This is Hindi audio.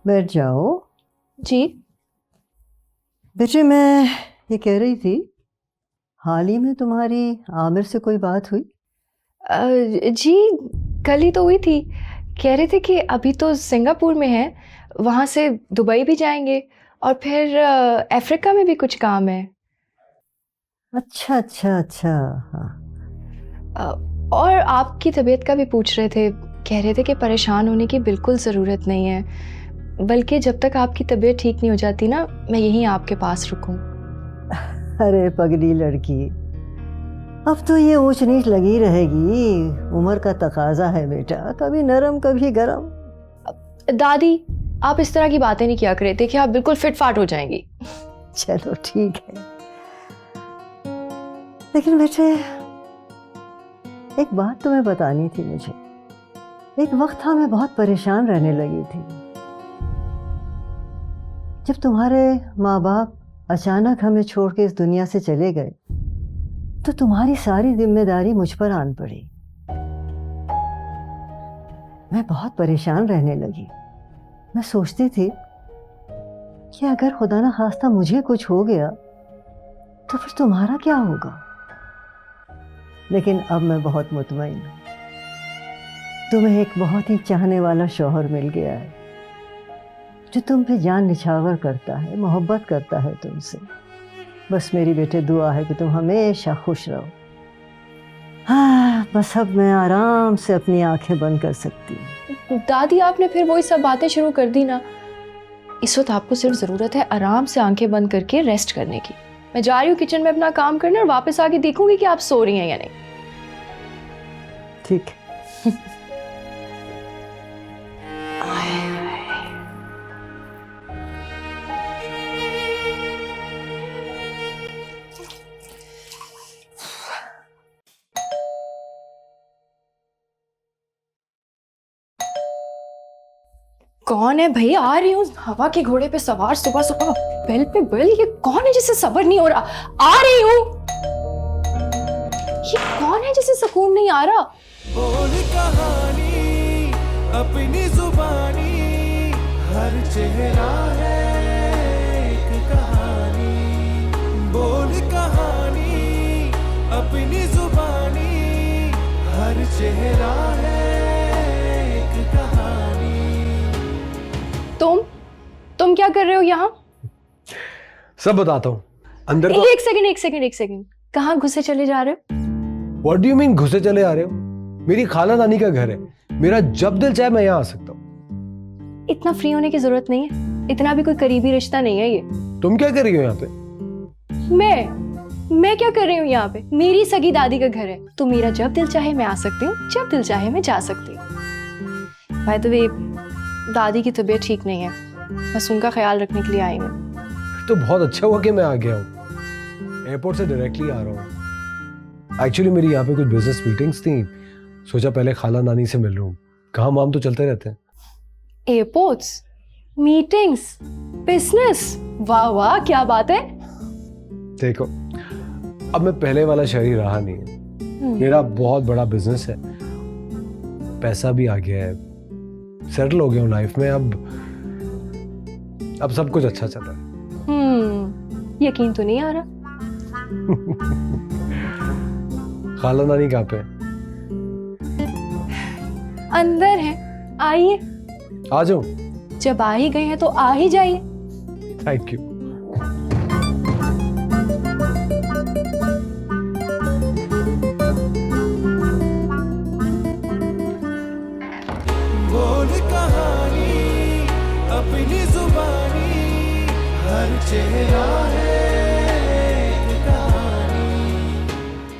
बैठ जाओ। जी बेटे, मैं ये कह रही थी, हाल ही में तुम्हारी आमिर से कोई बात हुई? जी कल ही तो हुई थी। कह रहे थे कि अभी तो सिंगापुर में है, वहाँ से दुबई भी जाएंगे और फिर अफ्रीका में भी कुछ काम है। अच्छा अच्छा अच्छा। हाँ। और आपकी तबीयत का भी पूछ रहे थे। कह रहे थे कि परेशान होने की बिल्कुल ज़रूरत नहीं है, बल्कि जब तक आपकी तबीयत ठीक नहीं हो जाती ना, मैं यहीं आपके पास रुकूं। अरे पगली लड़की, अब तो ये ऊंच नीच लगी रहेगी। उम्र का तकाजा है बेटा, कभी नरम कभी गरम। दादी आप इस तरह की बातें नहीं किया करे, देखिए आप बिल्कुल फिट फाट हो जाएंगी। चलो ठीक है, लेकिन बेटे एक बात तुम्हें बतानी थी मुझे। एक वक्त था मैं बहुत परेशान रहने लगी थी। जब तुम्हारे माँ बाप अचानक हमें छोड़ के इस दुनिया से चले गए तो तुम्हारी सारी जिम्मेदारी मुझ पर आन पड़ी। मैं बहुत परेशान रहने लगी। मैं सोचती थी कि अगर खुदा ना खास्ता मुझे कुछ हो गया तो फिर तुम्हारा क्या होगा। लेकिन अब मैं बहुत मुतमईन हूँ। तुम्हें एक बहुत ही चाहने वाला शौहर मिल गया है जो तुम पे जान निछावर करता है, मोहब्बत करता है तुमसे। बस मेरी बेटे दुआ है कि तुम हमेशा खुश रहो। हाँ, बस अब मैं आराम से अपनी आंखें बंद कर सकती हूँ। दादी आपने फिर वही सब बातें शुरू कर दी ना। इस वक्त आपको सिर्फ ज़रूरत है आराम से आंखें बंद करके रेस्ट करने की। मैं जा रही हूँ किचन में अपना काम करने और वापस आके देखूंगी कि आप सो रही हैं या नहीं। ठीक है। कौन है भाई? आ रही हूँ हवा के घोड़े पे सवार, सुबह सुबह बेल पे बेल। ये कौन है जिसे सब्र नहीं हो रहा? आ रही हूँ। ये कौन है जिसे सुकून नहीं आ रहा? बोल कहानी अपनी जुबानी, हर चेहरा है एक कहानी। बोल कहानी अपनी जुबानी, हर चेहरा है एक कहानी। तुम क्या कर रहे हो यहाँ? सब बताता हूँ। अंदर तो एक सेकंड कहाँ घुसे चले जा रहे हो? व्हाट डू यू मीन घुसे चले आ रहे हो? मेरी खाला नानी का घर है, मेरा जब दिल चाहे मैं यहाँ आ सकता हूँ। इतना फ्री होने की जरूरत नहीं है, इतना भी कोई करीबी रिश्ता नहीं है ये। तुम क्या कर रही हो यहाँ पे? मैं क्या कर रही हूँ यहाँ पे? मेरी सगी दादी का घर है, तो मेरा जब दिल चाहे मैं आ सकती हूँ, जब दिल चाहे मैं जा सकती हूँ। बाय द वे, दादी की तबीयत ठीक नहीं है, बस उनका ख्याल रखने के लिए आई हूँ। तो बहुत अच्छा हुआ कि मैं आ गया हूँ। एयरपोर्ट से डायरेक्टली आ रहा हूँ। एक्चुअली मेरी यहाँ पे कुछ बिजनेस मीटिंग्स थी, सोचा पहले खाला नानी से मिल लूँ। काम वाम तो चलते रहते हैं। एयरपोर्ट्स, मीटिंग्स, बिजनेस, वाह वाह क्या बात है। देखो, अब मैं पहले वाला शहरी रहा नहीं है। मेरा बहुत बड़ा बिजनेस है, पैसा भी आ गया है, सेटल हो गया हूँ लाइफ में। अब सब कुछ अच्छा चल रहा है। यकीन तो नहीं आ रहा। खाला नानी कहाँ पे? अंदर है, आइए। आ जाओ। जब आ ही गए हैं तो आ ही जाइए। Thank you. बोल कहानी अपनी जुबानी, हर चेहरा